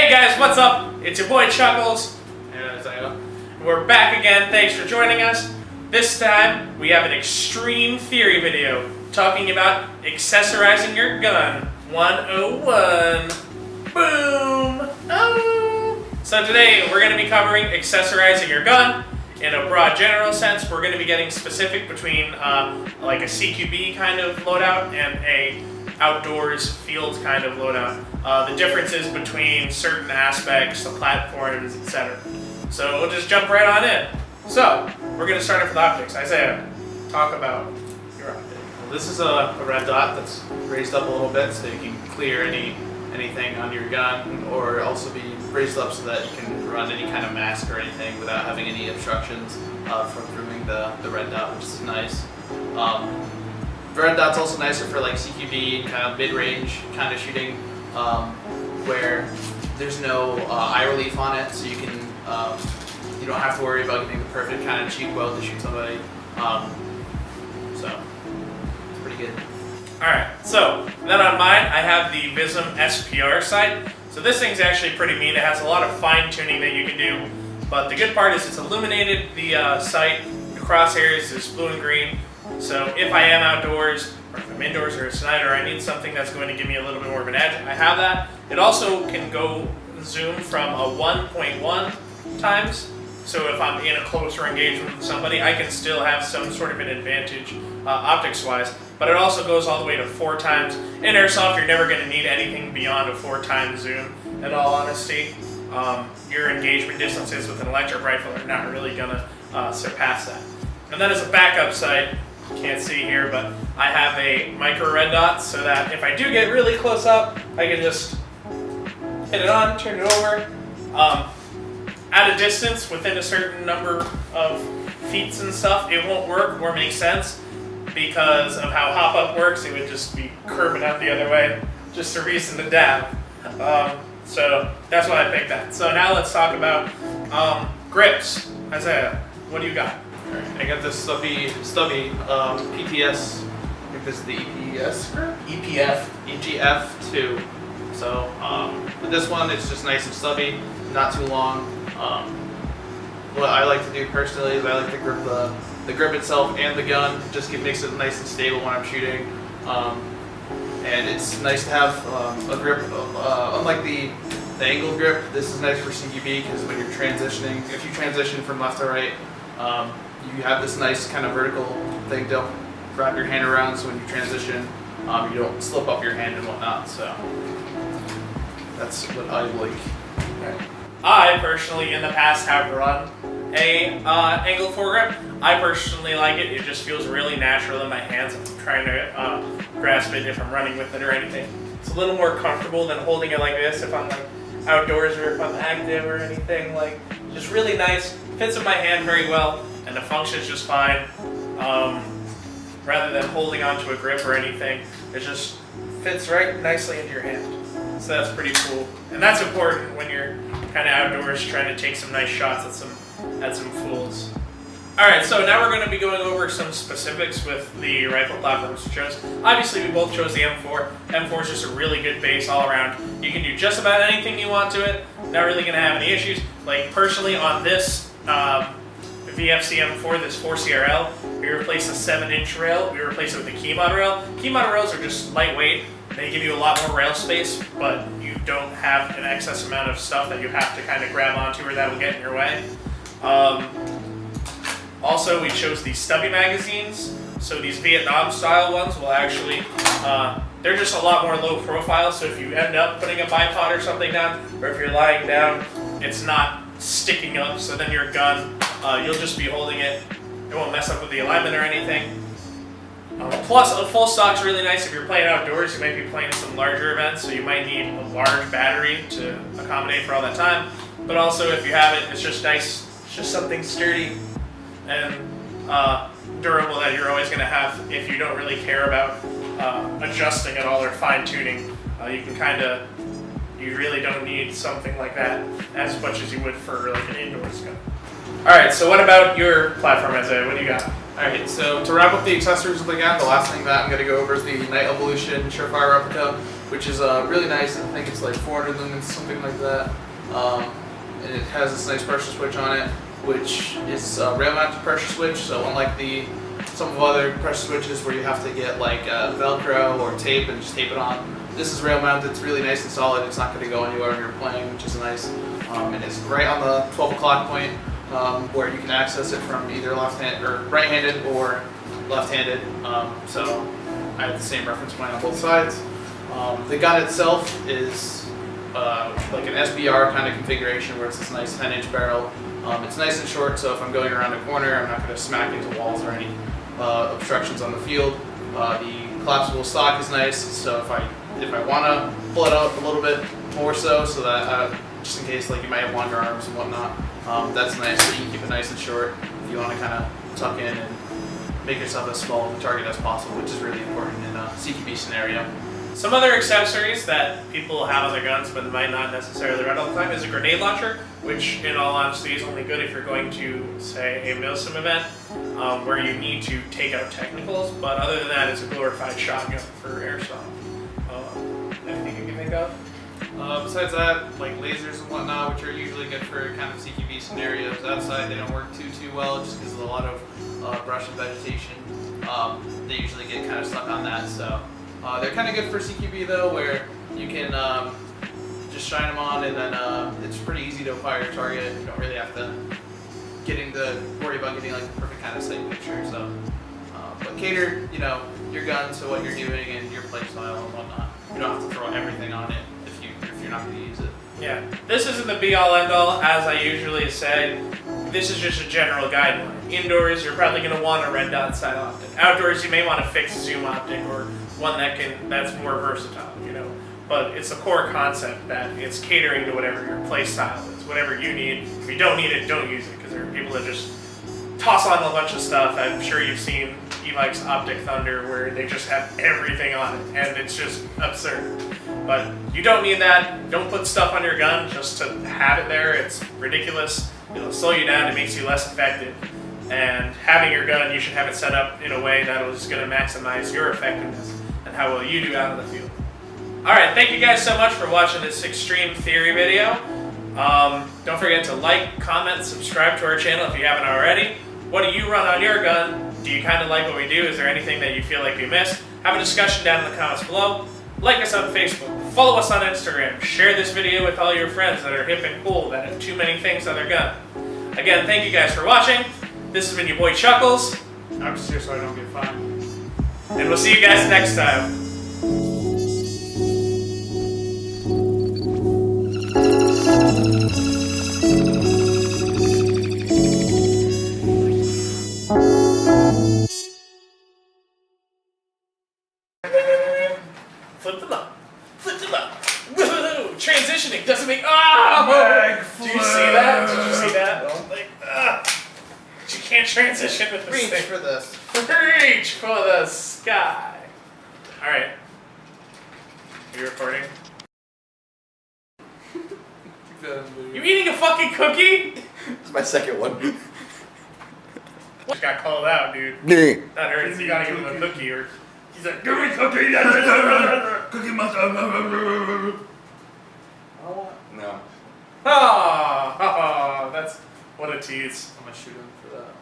Hey guys, what's up? It's your boy Chuckles and Isaiah. We're back again. Thanks for joining us. This time we have an extreme theory video talking about accessorizing your gun 101. Boom! Oh! So today we're going to be covering accessorizing your gun in a broad general sense. We're going to be getting specific between like a CQB kind of loadout and a outdoors field kind of loadout. The differences between certain aspects, the platforms, etc. So we'll just jump right on in. So we're going to start off with optics. Isaiah, talk about your optic. Well, this is a red dot that's raised up a little bit so you can clear anything on your gun, or also be raised up so that you can run any kind of mask or anything without having any obstructions from removing the red dot, which is nice. The red dot's also nicer for like CQB and kind of mid-range kind of shooting, where there's no eye relief on it, so you can you don't have to worry about getting the perfect kind of cheek weld to shoot somebody. So it's pretty good. Alright, so then on mine I have the VISM SPR sight. So this thing's actually pretty neat. It has a lot of fine tuning that you can do, but the good part is it's illuminated. The sight, the crosshairs is blue and green. So if I am outdoors, or if I'm indoors or at night, or I need something that's going to give me a little bit more of an edge, I have that. It also can go zoom from a 1.1 times. So if I'm in a closer engagement with somebody, I can still have some sort of an advantage optics-wise. But it also goes all the way to 4 times. In Airsoft, you're never going to need anything beyond a 4 times zoom, in all honesty. Your engagement distances with an electric rifle are not really going to surpass that. And then as a backup sight, can't see here, but I have a micro red dot so that if I do get really close up, I can just hit it on, turn it over. At a distance, within a certain number of feet and stuff, it won't work or make sense because of how hop-up works. It would just be curving out the other way, just a reason to dab. So that's why I picked that. So now let's talk about grips. Isaiah, what do you got? Alright, I got this stubby PTS. I think this is the EPS grip? EGF2. So with this one, it's just nice and stubby, not too long. What I like to do personally is I like to grip the grip itself and the gun. Just makes it nice and stable when I'm shooting. And it's nice to have a grip. Unlike the angled grip, this is nice for CQB because when you're transitioning, if you transition from left to right, you have this nice kind of vertical thing to wrap your hand around, so when you transition, you don't slip up your hand and whatnot. So that's what I like. Okay. I personally, in the past, have run a angled foregrip. I personally like it. It just feels really natural in my hands if I'm trying to grasp it, if I'm running with it or anything. It's a little more comfortable than holding it like this if I'm like outdoors or if I'm active or anything. Like, just really nice. Fits in my hand very well, and the function's just fine. Rather than holding onto a grip or anything, it just fits right nicely into your hand. So that's pretty cool, and that's important when you're kind of outdoors trying to take some nice shots at some fools. Alright, so now we're going to be going over some specifics with the rifle platforms we chose. Obviously, we both chose the M4. M4 is just a really good base all around. You can do just about anything you want to it. Not really going to have any issues. Like, personally, on this VFC M4, this 4CRL, we replaced the 7-inch rail. We replaced it with a key mod rail. Key mod rails are just lightweight. They give you a lot more rail space, but you don't have an excess amount of stuff that you have to kind of grab onto or that will get in your way. Also, we chose these stubby magazines. So these Vietnam style ones will actually, they're just a lot more low profile. So if you end up putting a bipod or something down, or if you're lying down, it's not sticking up. So then your gun, you'll just be holding it. It won't mess up with the alignment or anything. Plus, a full stock's really nice if you're playing outdoors. You might be playing some larger events, so you might need a large battery to accommodate for all that time. But also, if you have it, it's just nice. It's just something sturdy and durable that you're always going to have if you don't really care about adjusting at all or fine-tuning. You really don't need something like that as much as you would for like an indoors gun. Alright, so what about your platform, Isaiah? What do you got? Alright, so to wrap up the accessories of the gun, the last thing that I'm going to go over is the Night Evolution Surefire Replica. which is really nice. I think it's like 400 lumens, something like that. And it has this nice pressure switch on it, which is a rail-mounted pressure switch. So unlike some of other pressure switches where you have to get like Velcro or tape and just tape it on, this is rail-mounted. It's really nice and solid. It's not going to go anywhere when you're playing, which is nice. And it's right on the 12 o'clock point, where you can access it from either right-handed or left-handed. So I have the same reference point on both sides. The gun itself is like an SBR kind of configuration where it's this nice 10-inch barrel. It's nice and short, so if I'm going around a corner, I'm not going to smack into walls or any obstructions on the field. The collapsible stock is nice, so if I want to pull it out a little bit more so that just in case like you might have longer arms and whatnot, that's nice. So you can keep it nice and short if you want to kind of tuck in and make yourself as small of a target as possible, which is really important in a CQB scenario. Some other accessories that people have on their guns but might not necessarily run all the time is a grenade launcher, which in all honesty is only good if you're going to, say, a VISM event where you need to take out technicals, but other than that, it's a glorified shotgun for Airsoft. Anything you can think of? Besides that, like lasers and whatnot, which are usually good for kind of CQB scenarios. Outside, they don't work too well just because of a lot of brush and vegetation. They usually get kind of stuck on that, so they're kind of good for CQB though, where you can just shine them on and then it's pretty easy to acquire your target. You don't really have to worry about getting like the perfect kind of sight picture. So, but cater, your gun to what you're doing and your play style and whatnot. You don't have to throw everything on it if you're not going to use it. Yeah, this isn't the be-all end-all, as I usually say. This is just a general guideline. Indoors, you're probably going to want a red dot side optic. Outdoors, you may want a fixed zoom optic or one that's more versatile, But it's the core concept that it's catering to whatever your play style is, whatever you need. If you don't need it, don't use it, because there are people that just toss on a bunch of stuff. I'm sure you've seen E-Mike's Optic Thunder where they just have everything on it, and it's just absurd. But you don't need that. Don't put stuff on your gun just to have it there. It's ridiculous. It'll slow you down. It makes you less effective. And having your gun, you should have it set up in a way that is going to maximize your effectiveness and how well you do out in the field. Alright, thank you guys so much for watching this extreme theory video. Don't forget to like, comment, subscribe to our channel if you haven't already. What do you run on your gun? Do you kind of like what we do? Is there anything that you feel like we missed? Have a discussion down in the comments below. Like us on Facebook. Follow us on Instagram. Share this video with all your friends that are hip and cool, that have too many things on their gun. Again, thank you guys for watching. This has been your boy Chuckles. I'm just here so I don't get fined. And we'll see you guys next time. Flip them up. Flip them up. Woohoo! Transitioning doesn't make. Oh! Did you see that? Did you see that? Like, you can't transition with this Reach thing. for this. Reach for the sky. All right. Are you recording? You eating a fucking cookie? It's my second one. Just got called out, dude. That hurts. You gotta give him a cookie, or he's like, give me cookie. Cookie monster. No. Ah, that's what a tease. I'm gonna shoot him for that.